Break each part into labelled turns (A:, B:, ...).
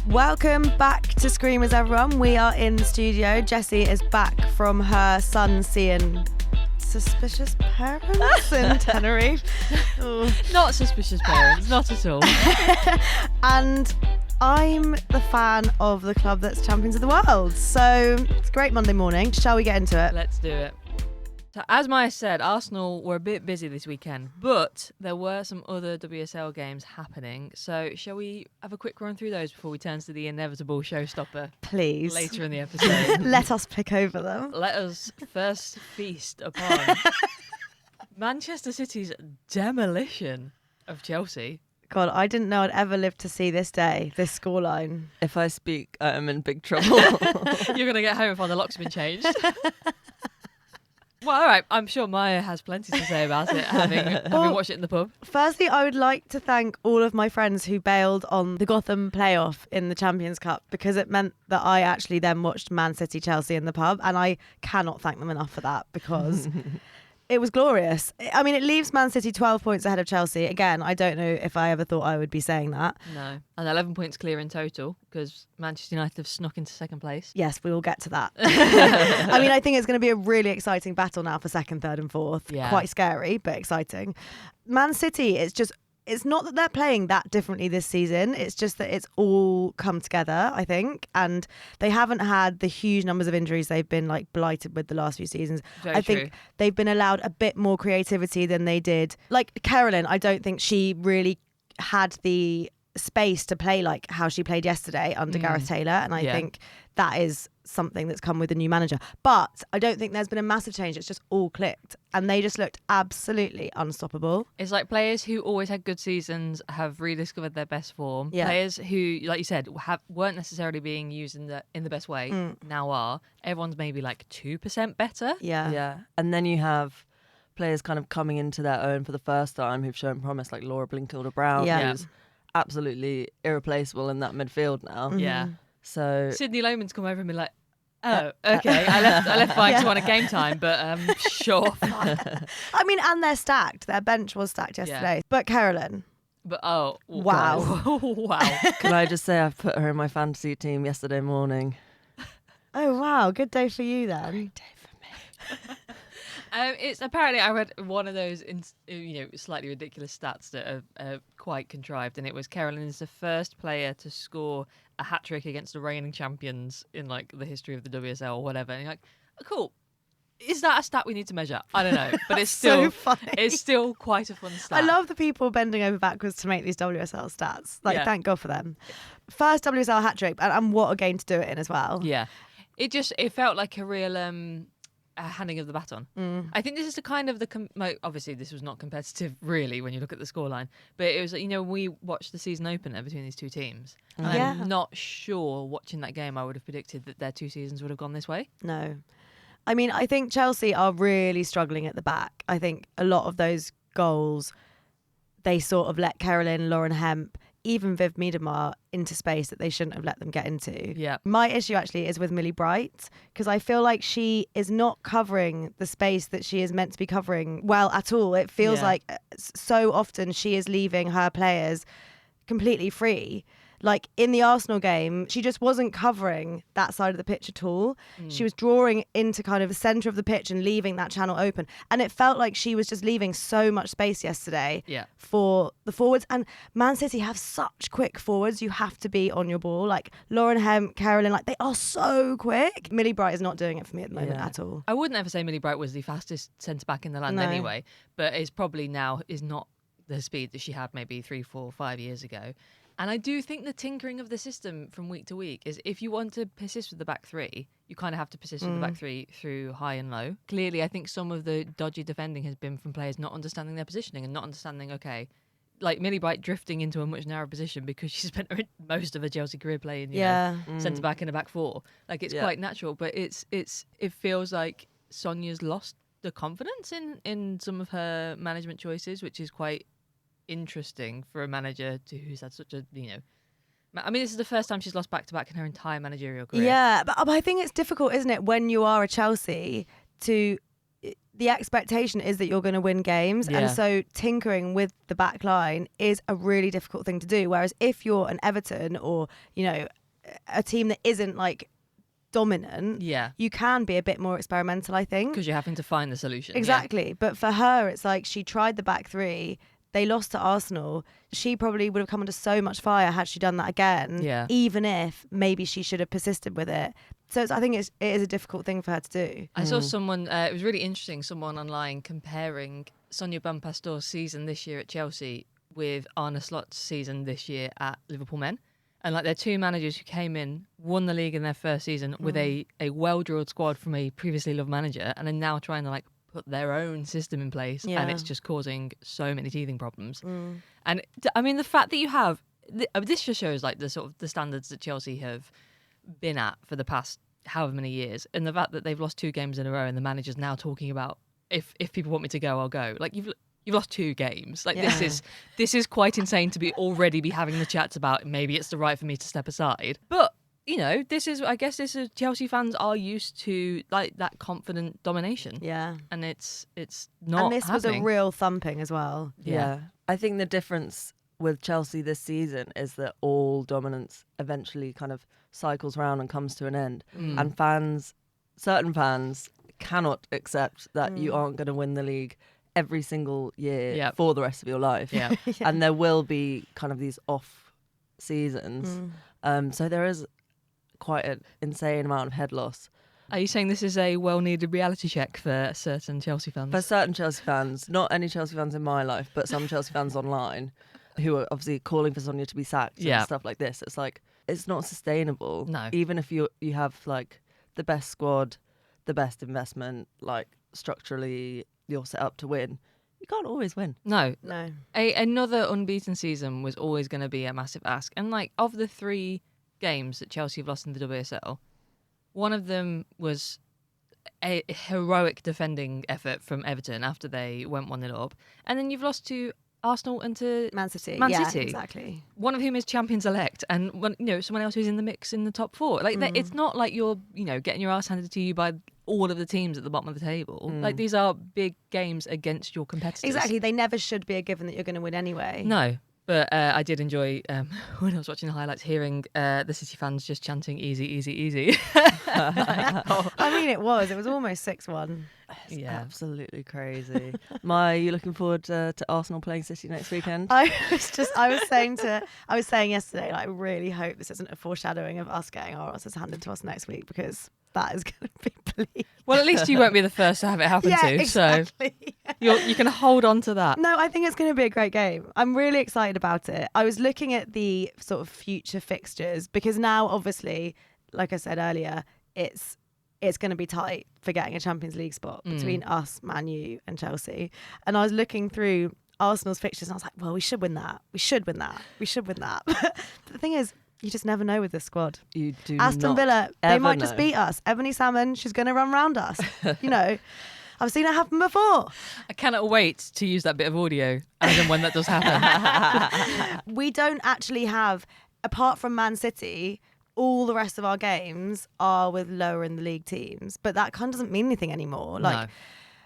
A: Welcome back to Screamers, everyone. We are in the studio. Jessie is back from her son seeing suspicious parents in Tenerife.
B: Not suspicious parents, not at all.
A: And I'm the fan of the club that's champions of the world. So it's a great Monday morning. Shall we get into it?
B: Let's do it. So as Maya said, Arsenal were a bit busy this weekend, but there were some other WSL games happening. So shall we have a quick run through those before we turn to the inevitable showstopper?
A: Please.
B: Later in the episode.
A: Let us pick over them.
B: Let us first feast upon Manchester City's demolition of Chelsea.
A: God, I didn't know I'd ever live to see this day, this scoreline.
C: If I speak, I am in big trouble.
B: You're going to get home and find the locks have been changed. Well, all right. I'm sure Maya has plenty to say about it, having watched it in the pub.
A: Firstly, I would like to thank all of my friends who bailed on the Gotham playoff in the Champions Cup, because it meant that I actually then watched Man City Chelsea in the pub, and I cannot thank them enough for that, because it was glorious. I mean, it leaves Man City 12 points ahead of Chelsea. Again, I don't know if I ever thought I would be saying that.
B: No. And 11 points clear in total, because Manchester United have snuck into second place.
A: Yes, we will get to that. I mean, I think it's going to be a really exciting battle now for second, third and fourth.
B: Yeah.
A: Quite scary, but exciting. Man City, it's not that they're playing that differently this season. It's just that it's all come together, I think. And they haven't had the huge numbers of injuries they've been like blighted with the last few seasons.
B: Very
A: I think
B: true.
A: they've been allowed a bit more creativity than they did. Like Carolyn, I don't think she really had the space to play like how she played yesterday under Gareth Taylor. And I think that is something that's come with the new manager. But I don't think there's been a massive change. It's just all clicked. And they just looked absolutely unstoppable.
B: It's like players who always had good seasons have rediscovered their best form.
A: Yeah.
B: Players who, like you said, weren't necessarily being used in the best way, now are. Everyone's maybe like 2% better.
A: Yeah.
C: Yeah. And then you have players kind of coming into their own for the first time who've shown promise, like Laura Blinkilder-Brown,
A: Yeah.
C: who's absolutely irreplaceable in that midfield now.
B: Yeah.
C: So
B: Sydney Loman's come over and been like, oh, okay, I left Vikes on a game time, but sure. Fine.
A: I mean, and they're stacked. Their bench was stacked yesterday. But Carolyn.
B: But
A: Wow.
B: wow.
C: can I just say I've put her in my fantasy team yesterday morning.
A: Oh, wow. Good day for you then.
C: Great day for me.
B: It's apparently I read one of those slightly ridiculous stats that are quite contrived, and it was Carolyn is the first player to score a hat trick against the reigning champions in like the history of the WSL or whatever. And you're like, oh, cool. Is that a stat we need to measure? I don't know, but it's still
A: so funny.
B: It's still quite a fun stat.
A: I love the people bending over backwards to make these WSL stats. Like,
B: Yeah.
A: thank God for them. First WSL hat trick, and what a game to do it in as well.
B: Yeah, it felt like a real handing of the baton. I think this is the kind of obviously this was not competitive really when you look at the scoreline, but it was we watched the season opener between these two teams. And
A: Yeah.
B: I'm not sure watching that game I would have predicted that their two seasons would have gone this way.
A: No. I mean, I think Chelsea are really struggling at the back. I think a lot of those goals, they sort of let Carolyn, Lauren Hemp, even Viv Miedemar into space that they shouldn't have let them get into.
B: Yeah.
A: My issue actually is with Millie Bright, because I feel like she is not covering the space that she is meant to be covering well at all. It feels like so often she is leaving her players completely free. Like in the Arsenal game, she just wasn't covering that side of the pitch at all. She was drawing into kind of the centre of the pitch and leaving that channel open. And it felt like she was just leaving so much space yesterday for the forwards. And Man City have such quick forwards. You have to be on your ball. Like Lauren Hemp, Carolyn, like they are so quick. Millie Bright is not doing it for me at the moment at all.
B: I wouldn't ever say Millie Bright was the fastest centre-back in the land anyway, but is probably now is not the speed that she had maybe 3, 4, 5 years ago. And I do think the tinkering of the system from week to week is if you want to persist with the back three, you kind of have to persist with the back three through high and low. Clearly, I think some of the dodgy defending has been from players not understanding their positioning and not understanding, okay, like Millie Bright drifting into a much narrower position because she spent most of her Chelsea career playing centre back in a back four. Like it's quite natural, but it feels like Sonia's lost the confidence in some of her management choices, which is quite interesting for a manager who's had such a I mean, this is the first time she's lost back-to-back in her entire managerial career.
A: Yeah, but I think it's difficult, isn't it, when you are a Chelsea to the expectation is that you're going to win games.
B: Yeah.
A: And so tinkering with the back line is a really difficult thing to do. Whereas if you're an Everton or, a team that isn't like dominant, you can be a bit more experimental, I think.
B: Because you're having to find the solution.
A: Exactly. But for her, it's like she tried the back three. They lost to Arsenal. She probably would have come under so much fire had she done that again, even if maybe she should have persisted with it. So I think it is a difficult thing for her to do.
B: I saw someone, it was really interesting, someone online comparing Sonia Bompastor's season this year at Chelsea with Arne Slot's season this year at Liverpool Men. And like they're two managers who came in, won the league in their first season with a well-drilled squad from a previously loved manager, and are now trying to like put their own system in place, and it's just causing so many teething problems. And I mean, the fact that you have, this just shows like the sort of the standards that Chelsea have been at for the past however many years, and the fact that they've lost 2 games in a row and the manager's now talking about if people want me to go, I'll go. Like you've lost 2 games. Like this is quite insane to already be having the chats about maybe it's the right for me to step aside. But I guess Chelsea fans are used to like that confident domination.
A: Yeah.
B: And it's not.
A: And this was a
B: happening.
A: real thumping as well.
C: Yeah. I think the difference with Chelsea this season is that all dominance eventually kind of cycles round and comes to an end. And certain fans cannot accept that you aren't going to win the league every single year for the rest of your life.
B: Yeah.
C: And there will be kind of these off seasons. So there is quite an insane amount of head loss.
B: Are you saying this is a well-needed reality check for certain Chelsea fans?
C: For certain Chelsea fans, not any Chelsea fans in my life, but some Chelsea fans online who are obviously calling for Sonia to be sacked and stuff like this. It's like, it's not sustainable.
B: No.
C: Even if you have like the best squad, the best investment, like structurally you're set up to win, you can't always win.
B: No.
C: Another
B: unbeaten season was always going to be a massive ask. And like of the 3 games that Chelsea have lost in the WSL, one of them was a heroic defending effort from Everton after they went 1-0 up. And then you've lost to Arsenal and to
A: Man City.
B: Man
A: Yeah,
B: City.
A: exactly.
B: One of whom is champions-elect, and someone else who's in the mix in the top 4. Like it's not like you're getting your ass handed to you by all of the teams at the bottom of the table. Like these are big games against your competitors.
A: Exactly. They never should be a given that you're going to win anyway.
B: No. But I did enjoy, when I was watching the highlights, hearing the City fans just chanting easy, easy, easy.
A: I mean, it was almost 6-1.
C: It's absolutely crazy. Maya, are you looking forward to Arsenal playing City next weekend?
A: I was saying yesterday, like, I really hope this isn't a foreshadowing of us getting our asses handed to us next week, because that is going to be bleak.
B: Well, at least you won't be the first to have it happen to.
A: Exactly.
B: So you can hold on to that.
A: No, I think it's going to be a great game. I'm really excited about it. I was looking at the sort of future fixtures, because now, obviously, like I said earlier, it's going to be tight for getting a Champions League spot between us, Man U and Chelsea. And I was looking through Arsenal's fixtures and I was like, well, we should win that. We should win that. But the thing is, you just never know with this squad.
C: You do
A: Aston
C: not
A: Villa, they might
C: know.
A: just beat us. Ebony Salmon, she's going to run round us. I've seen it happen before.
B: I cannot wait to use that bit of audio as and when that does happen.
A: We don't actually have, apart from Man City, all the rest of our games are with lower in the league teams. But that kind of doesn't mean anything anymore.
B: No.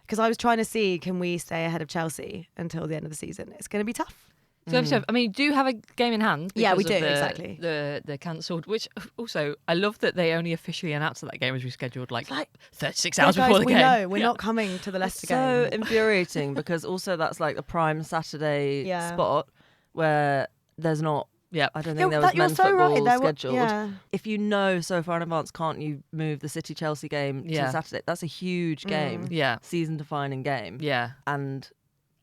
A: Because I was trying to see, can we stay ahead of Chelsea until the end of the season? It's going to be tough.
B: So, I mean, you do have a game in hand.
A: Yeah, we
B: because
A: do,
B: of
A: exactly.
B: The cancelled, which also, I love that they only officially announced that game was rescheduled like 36 hours
A: guys,
B: before the game.
A: We know, we're not coming to the Leicester game.
C: So infuriating, because also that's like the prime Saturday spot where there's not, I don't think there was men's football scheduled.
A: Yeah.
C: If you know so far in advance, can't you move the City-Chelsea game to Saturday? That's a huge game.
B: Yeah.
C: Season-defining game.
B: Yeah.
C: And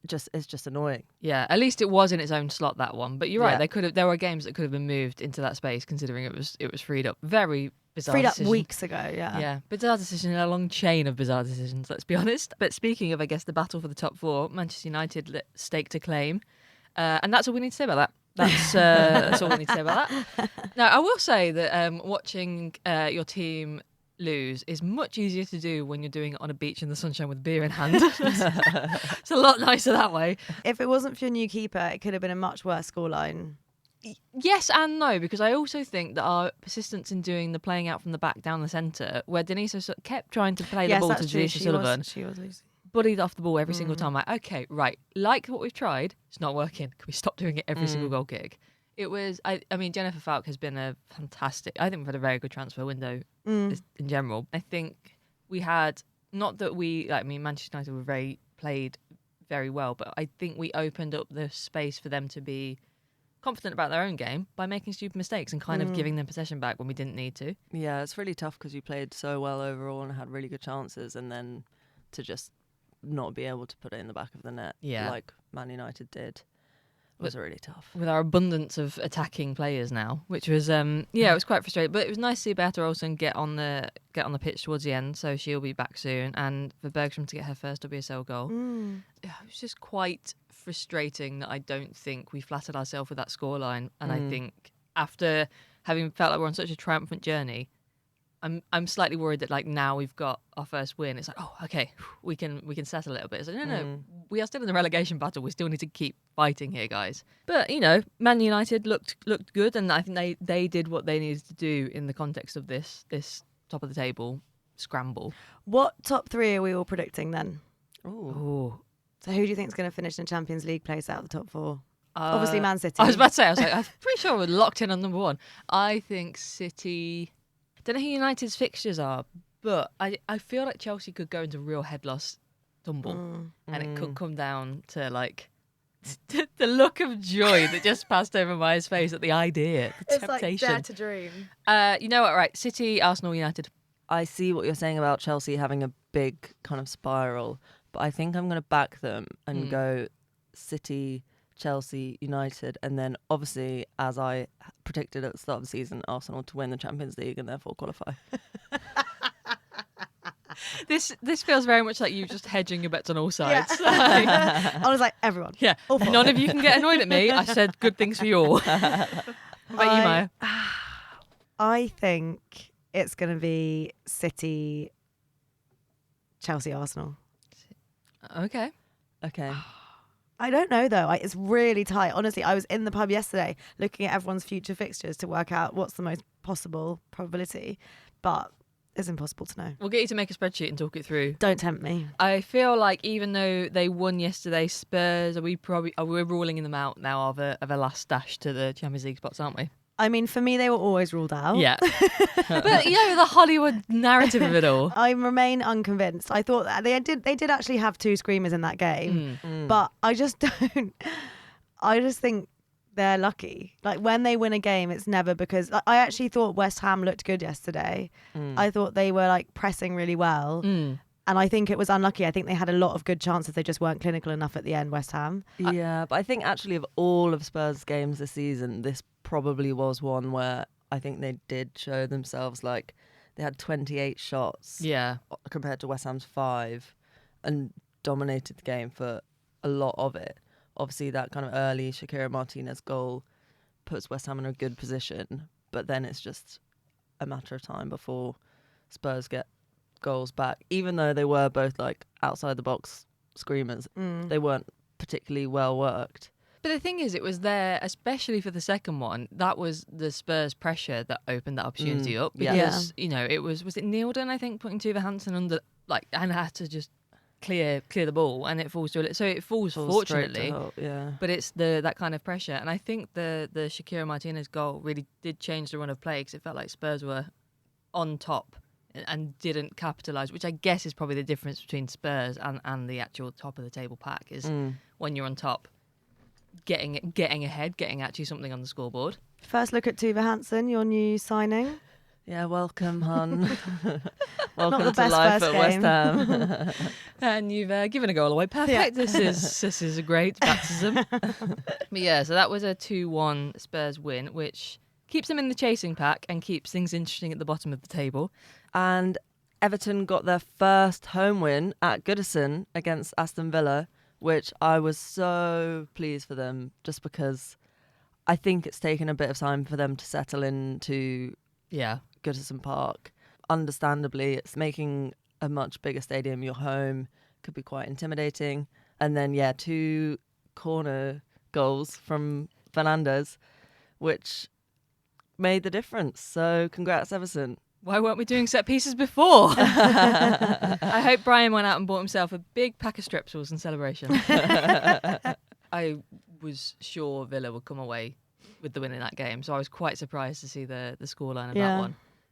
C: it's just annoying.
B: Yeah, at least it was in its own slot, that one. But you're right, there were games that could have been moved into that space, considering it was freed up. Very bizarre decision.
A: Freed up weeks ago,
B: Yeah, bizarre decision in a long chain of bizarre decisions, let's be honest. But speaking of, I guess, the battle for the top 4, Manchester United stake to claim. And that's all we need to say about that. That's all we need to say about that. Now, I will say that watching your team lose is much easier to do when you're doing it on a beach in the sunshine with beer in hand. It's a lot nicer that way.
A: If it wasn't for your new keeper, it could have been a much worse scoreline.
B: Yes and no, because I also think that our persistence in doing the playing out from the back down the centre, where Denise kept trying to play the ball to Denise Sullivan,
A: she was losing.
B: Bullied off the ball every single time. Like, okay, right, like what we've tried, it's not working. Can we stop doing it every single goal kick? It was, I mean, Jennifer Falk has been a fantastic, I think we've had a very good transfer window in general. I think we had, not that we, like, I mean, Manchester United played very well, but I think we opened up the space for them to be confident about their own game by making stupid mistakes and kind of giving them possession back when we didn't need to.
C: Yeah, it's really tough because you played so well overall and had really good chances, and then to just not be able to put it in the back of the net like Man United did was really tough.
B: With our abundance of attacking players now, which was it was quite frustrating. But it was nice to see Beata Olsen get on the pitch towards the end, so she'll be back soon. And for Bergstrom to get her first WSL goal, it was just quite frustrating that I don't think we flattered ourselves with that scoreline. And I think after having felt like we're on such a triumphant journey, I'm slightly worried that like now we've got our first win. It's like, oh, okay, we can settle a little bit. It's like, no, we are still in the relegation battle. We still need to keep fighting here, guys. But you know, Man United looked good, and I think they did what they needed to do in the context of this top of the table scramble.
A: What top three are we all predicting then?
B: Ooh.
A: So who do you think is going to finish in Champions League place out of the top four? Obviously, Man City.
B: I was about to say, I'm pretty sure we're locked in on number one. I think City. Don't know who United's fixtures are, but I feel like Chelsea could go into real head loss tumble, and it could come down to like the look of joy that just passed over Maya's face at the idea, the
A: it's
B: temptation.
A: Like dare to dream.
B: You know what? Right, City, Arsenal, United.
C: I see what you're saying about Chelsea having a big kind of spiral, but I think I'm going to back them and go City, Chelsea, United, and then obviously, as I predicted at the start of the season, Arsenal to win the Champions League and therefore qualify.
B: This feels very much like you just hedging your bets on all sides.
A: Yeah. I was like, everyone.
B: Yeah, none of you can get annoyed at me. I said good things for you all. What about you, Maya?
A: I think it's going to be City, Chelsea, Arsenal.
B: Okay.
A: I don't know though. It's really tight. Honestly, I was in the pub yesterday looking at everyone's future fixtures to work out what's the most possible probability, but it's impossible to know.
B: We'll get you to make a spreadsheet and talk it through.
A: Don't tempt me.
B: I feel like even though they won yesterday, Spurs we're ruling them out now of a last dash to the Champions League spots, aren't we?
A: I mean, for me, they were always ruled out.
B: Yeah. But, you know, the Hollywood narrative of it all.
A: I remain unconvinced. I thought that they did actually have two screamers in that game, but I just don't. I just think they're lucky. Like, when they win a game, it's never because... I actually thought West Ham looked good yesterday. I thought they were, like, pressing really well. And I think it was unlucky. I think they had a lot of good chances. They just weren't clinical enough at the end, West Ham.
C: Yeah, but I think actually of all of Spurs' games this season, this probably was one where I think they did show themselves. Like, they had 28 shots compared to West Ham's 5 and dominated the game for a lot of it. Obviously, that kind of early Shakira Martinez goal puts West Ham in a good position, but then it's just a matter of time before Spurs get goals back. Even though they were both like outside the box screamers, they weren't particularly well worked.
B: But the thing is, it was there, especially for the second one, that was the Spurs pressure that opened that opportunity up. Because, you know, it was it Neilden, I think, putting Tuva Hansen under, like, and had to just clear the ball, and it falls to it. So it falls fortunately, but it's that kind of pressure. And I think the Shakira Martinez goal really did change the run of play, because it felt like Spurs were on top and didn't capitalise, which I guess is probably the difference between Spurs and the actual top of the table pack, is when you're on top, getting ahead, getting actually something on the scoreboard.
A: First look at Tuva Hansen, your new signing.
C: Yeah, welcome, hon. Welcome
A: Not the
C: to
A: best
C: life
A: first
C: at West
A: game.
C: Ham.
B: And you've given a goal away. Perfect.
A: Yeah.
B: This is a great baptism. But yeah, so that was a 2-1 Spurs win, which keeps them in the chasing pack and keeps things interesting at the bottom of the table.
C: And Everton got their first home win at Goodison against Aston Villa, which I was so pleased for them, just because I think it's taken a bit of time for them to settle into Goodison Park. Understandably, it's making a much bigger stadium your home, could be quite intimidating. And then, 2 corner goals from Fernandes, which made the difference. So congrats, Everton.
B: Why weren't we doing set pieces before? I hope Brian went out and bought himself a big pack of strepsils in celebration. I was sure Villa would come away with the win in that game, so I was quite surprised to see the scoreline of that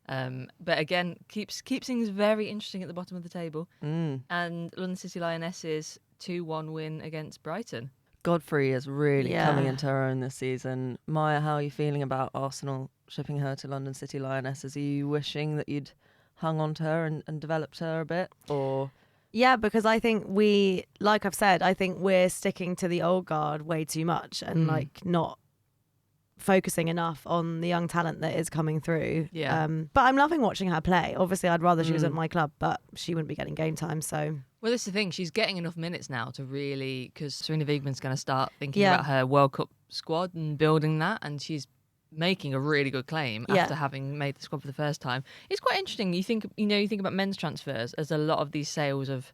B: one. But again, keeps things very interesting at the bottom of the table. And London City Lionesses 2-1 win against Brighton.
C: Godfrey is really coming into her own this season. Maya, how are you feeling about Arsenal shipping her to London City Lionesses? Are you wishing that you'd hung on to her and developed her a bit? Or
A: yeah, because I think like I've said, I think we're sticking to the old guard way too much and like not focusing enough on the young talent that is coming through. But I'm loving watching her play. Obviously, I'd rather she was at my club, but she wouldn't be getting game time, so...
B: Well, that's the thing. She's getting enough minutes now to really... Because Serena Wiegman's going to start thinking about her World Cup squad and building that, and she's making a really good claim after having made the squad for the first time. It's quite interesting. You think about men's transfers as a lot of these sales of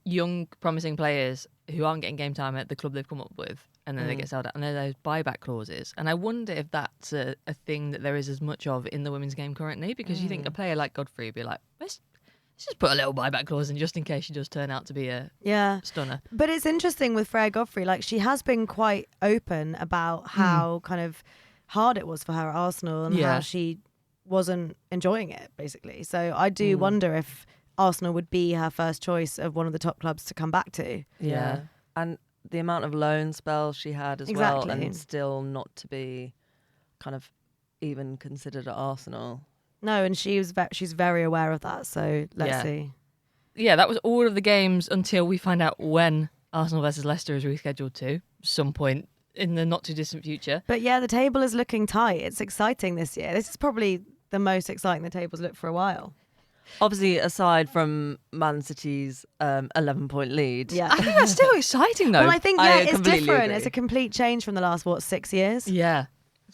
B: young, promising players who aren't getting game time at the club they've come up with, and then they get sold out, and there are those buyback clauses. And I wonder if that's a thing that there is as much of in the women's game currently, because you think a player like Godfrey would be like, let's just put a little buyback clause in just in case she does turn out to be a stunner.
A: But it's interesting with Freya Godfrey, like she has been quite open about how kind of hard it was for her at Arsenal and how she wasn't enjoying it, basically. So I do wonder if Arsenal would be her first choice of one of the top clubs to come back to.
C: Yeah. And the amount of loan spells she had as well, and still not to be kind of even considered at Arsenal.
A: No, and she's very aware of that, so let's see.
B: Yeah, that was all of the games until we find out when Arsenal versus Leicester is rescheduled to some point in the not too distant future.
A: But yeah, the table is looking tight. It's exciting this year. This is probably the most exciting the table's looked for a while.
C: Obviously, aside from Man City's 11-point lead.
A: Yeah.
B: I think that's still exciting, though.
A: Well, I think, it's different.
C: Agree.
A: It's a complete change from the last, 6 years?
B: Yeah.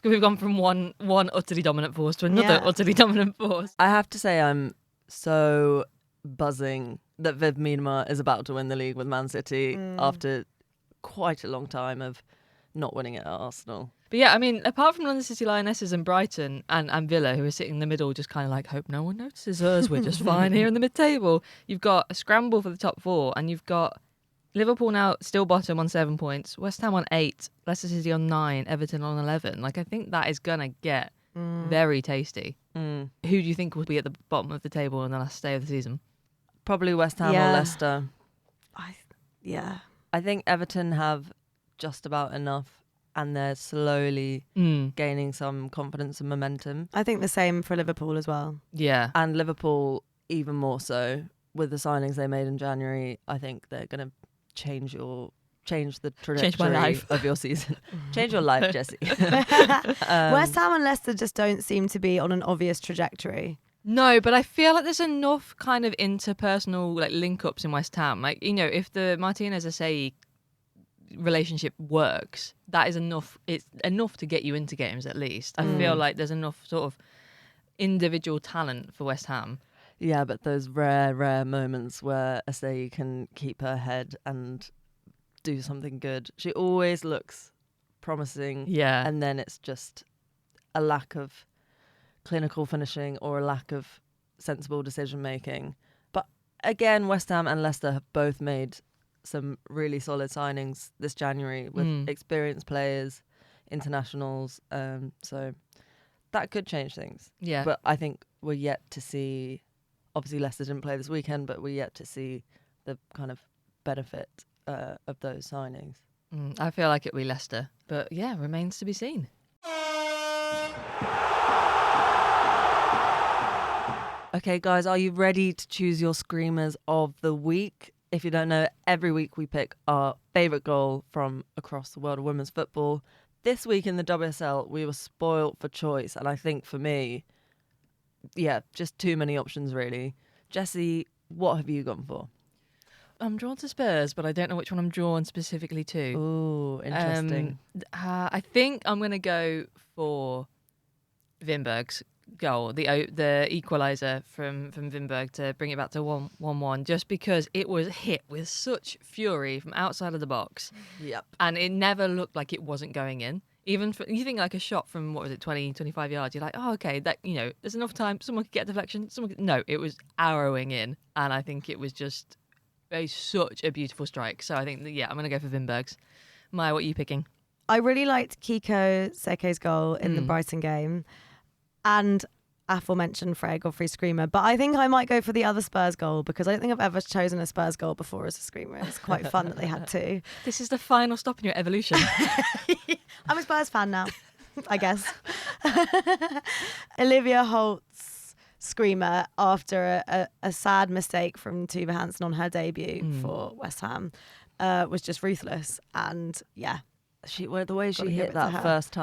B: We've gone from one utterly dominant force to another utterly dominant force.
C: I have to say I'm so buzzing that Viv Miedema is about to win the league with Man City after quite a long time of not winning it at Arsenal.
B: But yeah, I mean, apart from London City Lionesses and Brighton and Villa, who are sitting in the middle, just kind of like, hope no one notices us, we're just fine here in the mid-table. You've got a scramble for the top four, and you've got Liverpool now still bottom on 7 points, West Ham on 8, Leicester City on 9, Everton on 11. Like, I think that is going to get very tasty. Who do you think will be at the bottom of the table in the last day of the season?
C: Probably West Ham or Leicester.
A: I
C: think Everton have just about enough, and they're slowly gaining some confidence and momentum.
A: I think the same for Liverpool as well.
B: Yeah.
C: And Liverpool even more so with the signings they made in January. I think they're going to change the trajectory of your season. Change your life, Jessie.
A: West Ham and Leicester just don't seem to be on an obvious trajectory.
B: No, but I feel like there's enough kind of interpersonal like link-ups in West Ham. Like, if the Martinez-Asai relationship works, that is enough. It's enough to get you into games at least. I feel like there's enough sort of individual talent for West Ham.
C: Yeah, but those rare moments where Asai can keep her head and do something good. She always looks promising.
B: Yeah.
C: And then it's just a lack of clinical finishing or a lack of sensible decision making. But again, West Ham and Leicester have both made some really solid signings this January with experienced players, internationals. So that could change things.
B: Yeah.
C: But I think we're yet to see, obviously Leicester didn't play this weekend, but we're yet to see the kind of benefit of those signings.
B: I feel like it'll be Leicester. But yeah, remains to be seen.
C: Okay, guys, are you ready to choose your screamers of the week? If you don't know, every week we pick our favourite goal from across the world of women's football. This week in the WSL, we were spoilt for choice. And I think for me, just too many options, really. Jessie, what have you gone for?
B: I'm drawn to Spurs, but I don't know which one I'm drawn specifically to.
C: Ooh, interesting.
B: I think I'm going to go for Vinberg's goal, the equaliser from Vinberg to bring it back to 1-1, just because it was hit with such fury from outside of the box.
C: Yep.
B: And it never looked like it wasn't going in. Even you think like a shot from, 20, 25 yards, you're like, oh, okay, that, there's enough time. Someone could get a deflection. No, it was arrowing in. And I think it was just such a beautiful strike. So I think, I'm going to go for Vinberg's. Maya, what are you picking?
A: I really liked Kiko Seke's goal in the Brighton game and aforementioned Freya Godfrey's screamer. But I think I might go for the other Spurs goal because I don't think I've ever chosen a Spurs goal before as a screamer. It's quite fun that they had to.
B: This is the final stop in your evolution.
A: I'm a Spurs fan now, I guess. Olivia Holt's screamer after a sad mistake from Tuva Hansen on her debut for West Ham was just ruthless. And
C: the way she hit that first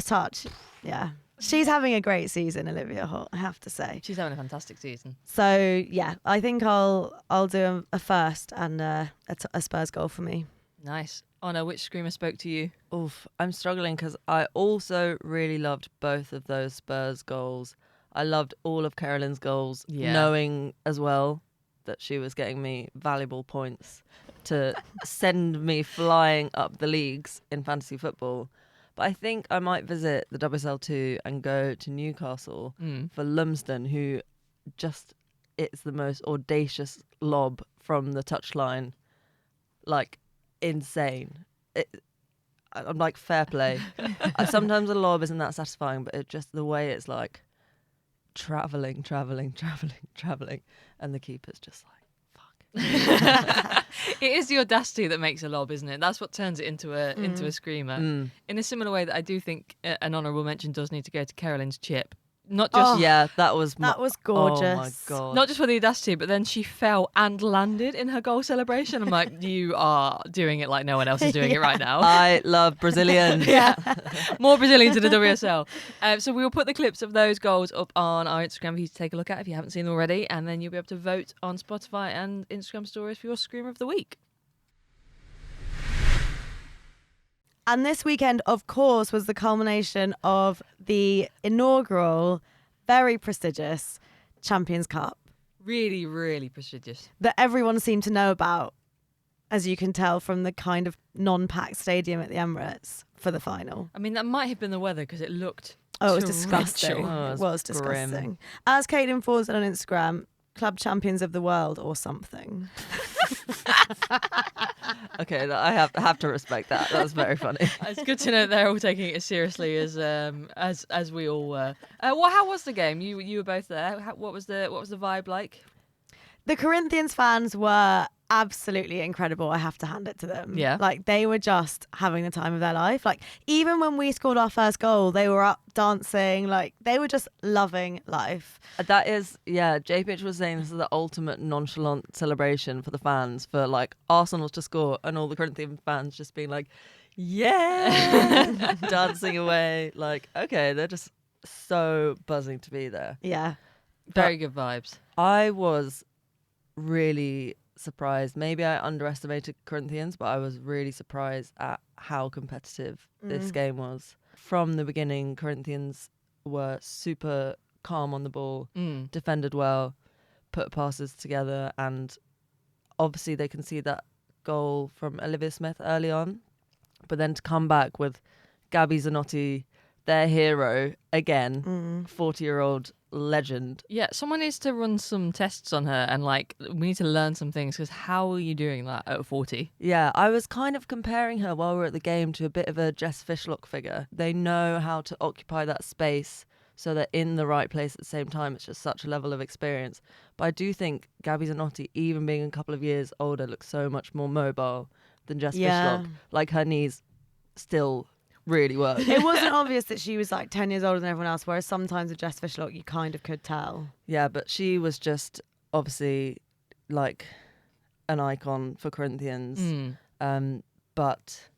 A: touch, yeah. She's having a great season, Olivia Holt, I have to say.
B: She's having a fantastic season.
A: So I think I'll do a first and a Spurs goal for me.
B: Nice. Anna, which screamer spoke to you?
C: Oof, I'm struggling because I also really loved both of those Spurs goals. I loved all of Carolyn's goals, knowing as well that she was getting me valuable points to send me flying up the leagues in fantasy football. But I think I might visit the WSL 2 and go to Newcastle for Lumsden, who it's the most audacious lob from the touchline. Like, insane. I'm like, fair play. Sometimes a lob isn't that satisfying, but the way it's like travelling, and the keeper's just like,
B: It is the audacity that makes a lob, isn't it? That's what turns it into a screamer. In a similar way that I do think an honourable mention does need to go to Carolyn's chip. Not just
C: that was
A: gorgeous.
C: Oh my god!
B: Not just for the audacity, but then she fell and landed in her goal celebration. I'm like, you are doing it like no one else is doing it right now.
C: I love Brazilians.
B: More Brazilians in the WSL. So we will put the clips of those goals up on our Instagram for you to take a look at if you haven't seen them already, and then you'll be able to vote on Spotify and Instagram stories for your Screamer of the Week.
A: And this weekend, of course, was the culmination of the inaugural, very prestigious Champions Cup.
B: Really, really prestigious.
A: That everyone seemed to know about, as you can tell from the kind of non-packed stadium at the Emirates for the final.
B: I mean, that might have been the weather because it looked
A: it was disgusting.
C: It was disgusting.
A: Grim. As Caitlin Ford said on Instagram, club champions of the world or something.
C: Okay, I have to respect that. That's very funny.
B: It's good to know they're all taking it as seriously as we all were. How was the game? You were both there. What was the vibe like?
A: The Corinthians fans were absolutely incredible. I have to hand it to them.
B: Yeah.
A: Like, they were just having the time of their life. Like, even when we scored our first goal, they were up dancing. Like, they were just loving life.
C: That is, J-Pitch was saying this is the ultimate nonchalant celebration for the fans, for like Arsenal to score and all the Corinthian fans just being like, yeah, dancing away. Like, okay, they're just so buzzing to be there.
A: Yeah.
B: Very good vibes.
C: I was really surprised. Maybe I underestimated Corinthians, but I was really surprised at how competitive this game was. From the beginning, Corinthians were super calm on the ball, defended well, put passes together, and obviously they can see that goal from Olivia Smith early on. But then to come back with Gabby Zanotti, their hero, again, 40-year-old legend.
B: Yeah, someone needs to run some tests on her and we need to learn some things, because how are you doing that at 40?
C: Yeah, I was kind of comparing her while we were at the game to a bit of a Jess Fishlock figure. They know how to occupy that space so they're in the right place at the same time. It's just such a level of experience. But I do think Gabby Zanotti, even being a couple of years older, looks so much more mobile than Jess Fishlock. Like, her knees still really work.
A: It wasn't obvious that she was 10 years older than everyone else, whereas sometimes with Jess Fishlock you kind of could tell.
C: Yeah, but she was just obviously like an icon for Corinthians. But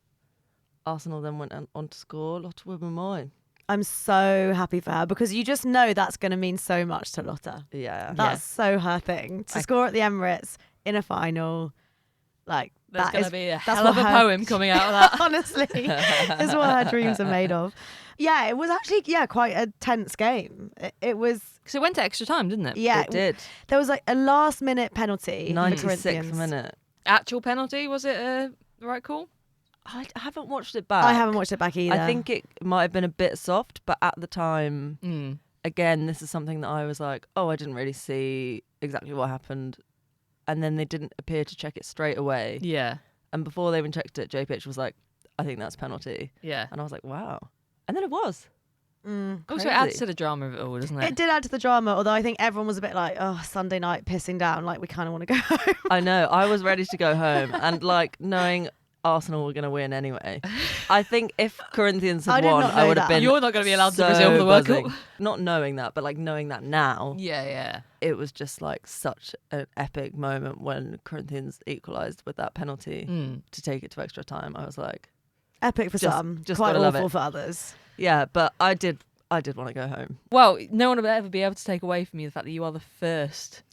C: Arsenal then went on to score Lotte Wubben-Moy.
A: I'm so happy for her, because you just know that's going to mean so much to Lotte.
C: Yeah.
A: That's so her thing. To score at the Emirates in a final,
B: there's going to be a hell of a poem coming out of that.
A: Honestly, is what her dreams are made of. Yeah, it was actually, quite a tense game. It was...
B: Because it went to extra time, didn't it?
A: Yeah.
C: It did.
A: There was a last-minute penalty.
C: 96th minute.
B: Actual penalty? Was it the right call?
C: I haven't watched it back.
A: I haven't watched it back either.
C: I think it might have been a bit soft, but at the time, again, this is something that I was like, oh, I didn't really see exactly what happened. And then they didn't appear to check it straight away.
B: Yeah.
C: And before they even checked it, J-Pitch was like, I think that's penalty.
B: Yeah.
C: And I was like, wow. And then it was.
B: Also, it adds to the drama of it all, doesn't it?
A: It did add to the drama, although I think everyone was a bit like, oh, Sunday night pissing down, like we kind of want to go home.
C: I know. I was ready to go home. And like knowing Arsenal were going to win anyway. I think if Corinthians had won, I would have been.
B: You're not going to be allowed to Brazil for the World Cup.
C: Not knowing that, but like knowing that now.
B: Yeah.
C: It was just like such an epic moment when Corinthians equalised with that penalty to take it to extra time. I was like,
A: epic for some,
C: just
A: quite
C: awful
A: awful for others.
C: Yeah, but I did want to go home.
B: Well, no one will ever be able to take away from you the fact that you are the first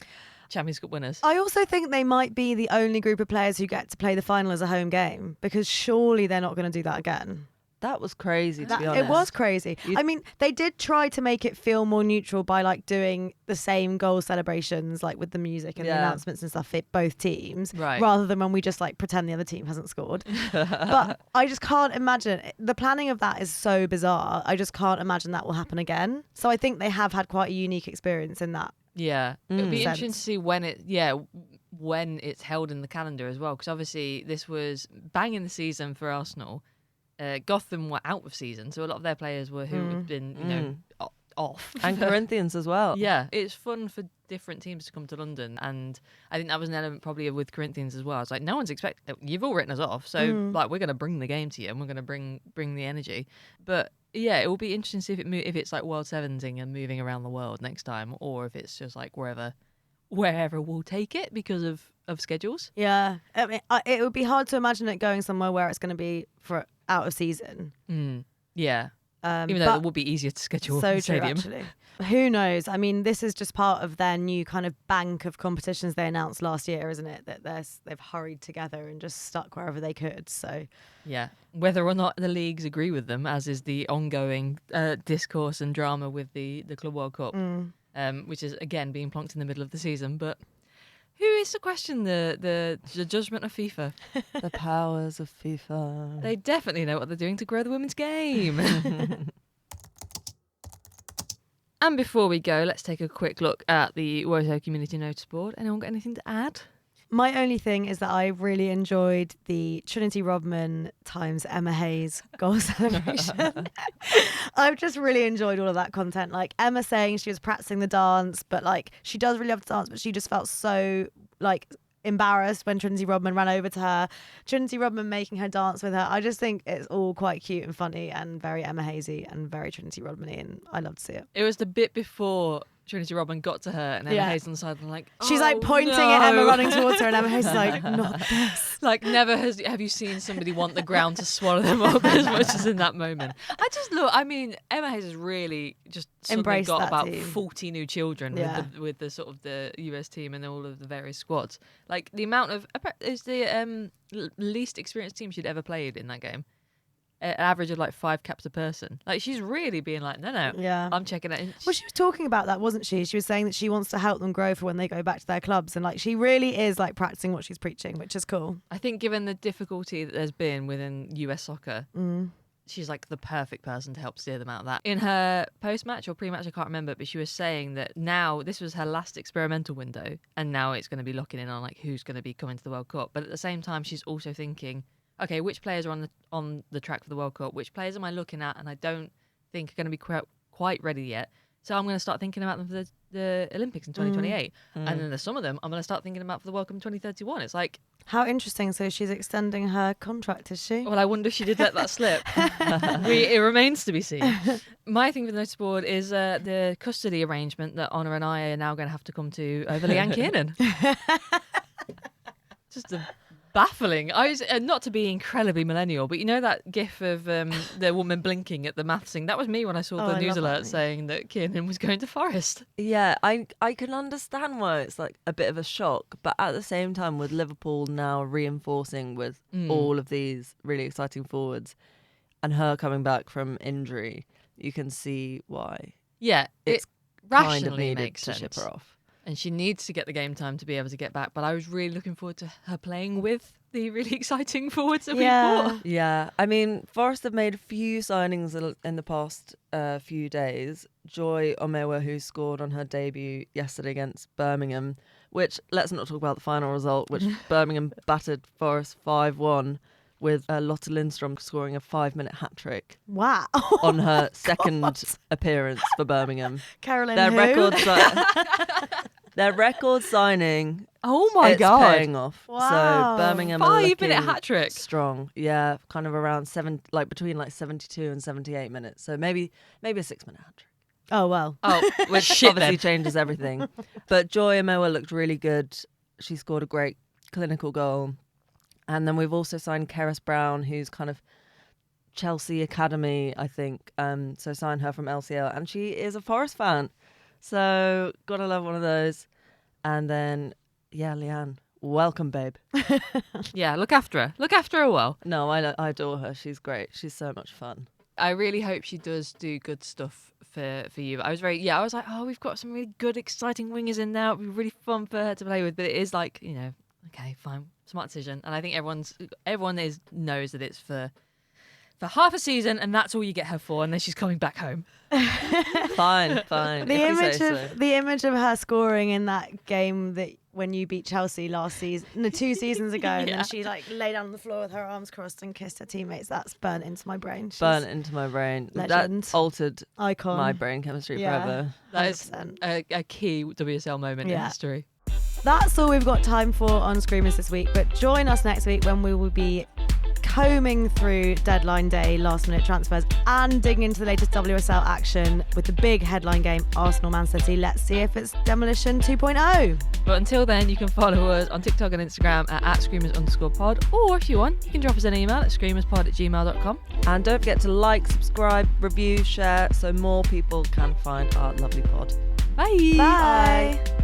B: Champions Cup winners.
A: I also think they might be the only group of players who get to play the final as a home game, because surely they're not going to do that again.
C: That was crazy, to be honest.
A: It was crazy. I mean, they did try to make it feel more neutral by like doing the same goal celebrations, like with the music and the announcements and stuff, fit both teams, rather than when we just like pretend the other team hasn't scored. But I just can't imagine. The planning of that is so bizarre. I just can't imagine that will happen again. So I think they have had quite a unique experience in that.
B: Yeah, it'll be interesting to see when it's held in the calendar as well, because obviously this was bang in the season for Arsenal. Gotham were out of season, so a lot of their players were who had been, off.
C: And Corinthians as well.
B: Yeah, it's fun for different teams to come to London, and I think that was an element probably with Corinthians as well. It's like no one's expecting. You've all written us off, so like we're going to bring the game to you, and we're going to bring the energy. But yeah, it will be interesting to see if it's like World Sevensing and moving around the world next time, or if it's just like wherever we'll take it because of schedules.
A: Yeah, I mean, it would be hard to imagine it going somewhere where it's going to be for out of season.
B: Yeah. Even though it would be easier to schedule
A: so
B: the stadium.
A: True, actually. Who knows? I mean, this is just part of their new kind of bank of competitions they announced last year, isn't it? That they've hurried together and just stuck wherever they could. So
B: yeah, whether or not the leagues agree with them, as is the ongoing discourse and drama with the Club World Cup, which is again being plonked in the middle of the season, but. Who is to question the judgment of FIFA?
C: The powers of FIFA.
B: They definitely know what they're doing to grow the women's game. And before we go, let's take a quick look at the Woso Community Noticeboard. Anyone got anything to add?
A: My only thing is that I really enjoyed the Trinity Rodman times Emma Hayes goal celebration. I've just really enjoyed all of that content. Like Emma saying she was practicing the dance, but like she does really love to dance, but she just felt so like embarrassed when Trinity Rodman ran over to her. Trinity Rodman making her dance with her. I just think it's all quite cute and funny and very Emma Hazy and very Trinity Rodman-y, and I love to see it.
B: It was the bit before Trinity Rodman got to her and Emma Hayes on the side and like,
A: she's like pointing at Emma running towards her, and Emma Hayes is like, not this.
B: Like never have you seen somebody want the ground to swallow them up as much as in that moment. I mean Emma Hayes has really just
A: embraced
B: got
A: that
B: about
A: team.
B: 40 new children with the sort of the US team and all of the various squads. Like the amount of is the least experienced team she'd ever played in that game. An average of like 5 caps a person. Like she's really being like, no, I'm checking it.
A: Well, she was talking about that, wasn't she? She was saying that she wants to help them grow for when they go back to their clubs, and like she really is like practicing what she's preaching, which is cool.
B: I think given the difficulty that there's been within US soccer, she's like the perfect person to help steer them out of that. In her post-match or pre-match, I can't remember, but she was saying that now this was her last experimental window, and now it's going to be locking in on like who's going to be coming to the World Cup. But at the same time, she's also thinking, okay, which players are on the track for the World Cup? Which players am I looking at and I don't think are going to be quite ready yet? So I'm going to start thinking about them for the Olympics in 2028. And then there's some of them I'm going to start thinking about for the World Cup in 2031. It's like...
A: How interesting. So she's extending her contract, is she?
B: Well, I wonder if she did let that slip. It remains to be seen. My thing with the notice board is the custody arrangement that Honor and I are now going to have to come to over Leanne Kiernan. Just baffling. I was not to be incredibly millennial, but you know that gif of the woman blinking at the maths thing? That was me when I saw the news alert saying that Kiernan was going to Forest.
C: Yeah, I can understand why it's like a bit of a shock, but at the same time with Liverpool now reinforcing with all of these really exciting forwards and her coming back from injury, you can see why.
B: Yeah,
C: it's
B: rationally
C: kind of needed
B: makes
C: to
B: sense.
C: ship her off.
B: and she needs to get the game time to be able to get back. But I was really looking forward to her playing with the really exciting forwards that we bought.
C: Yeah, I mean, Forest have made a few signings in the past few days. Joy Omewa, who scored on her debut yesterday against Birmingham, which, let's not talk about the final result, which Birmingham battered Forest 5-1 with Lotte Lindstrom scoring a 5-minute hat-trick.
A: Wow.
C: On her second appearance for Birmingham.
A: Carolyn
C: Their
A: who?
C: Their record signing.
B: Oh my
C: it's
B: God.
C: paying off.
A: Wow.
C: So Birmingham are
B: 5-minute
C: looking
B: hat-trick.
C: strong. Yeah, kind of around between 72 and 78 minutes. So maybe a 6-minute hat-trick.
A: Oh, well.
B: Oh,
C: Which
B: shit
C: obviously
B: then.
C: changes everything. But Joy Omewa looked really good. She scored a great clinical goal. And then we've also signed Keris Brown, who's kind of Chelsea Academy, I think. So signed her from LCL. And she is a Forest fan. So gotta love one of those. And then, yeah, Leanne, welcome, babe.
B: Yeah, look after her. Look after her well.
C: No, I adore her. She's great. She's so much fun.
B: I really hope she does do good stuff for you. I was like, oh, we've got some really good, exciting wingers in now. It'd be really fun for her to play with. But it is like, okay, fine, smart decision. And I think everyone knows that it's for half a season, and that's all you get her for. And then she's coming back home.
C: Fine.
A: The image of her scoring in that game that when you beat Chelsea last season, 2 seasons ago, and then she lay down on the floor with her arms crossed and kissed her teammates. That's burnt into my brain.
C: Burnt into my brain.
A: Legend.
C: That altered
A: Icon.
C: my brain chemistry forever.
B: That is a key WSL moment in history.
A: That's all we've got time for on Screamers this week, but join us next week when we will be combing through deadline day last minute transfers and digging into the latest WSL action with the big headline game Arsenal-Man City. Let's see if it's Demolition 2.0.
B: But until then, you can follow us on TikTok and Instagram at @screamers_pod, or if you want, you can drop us an email at screamerspod@gmail.com.
C: And don't forget to like, subscribe, review, share so more people can find our lovely pod.
B: Bye.
A: Bye.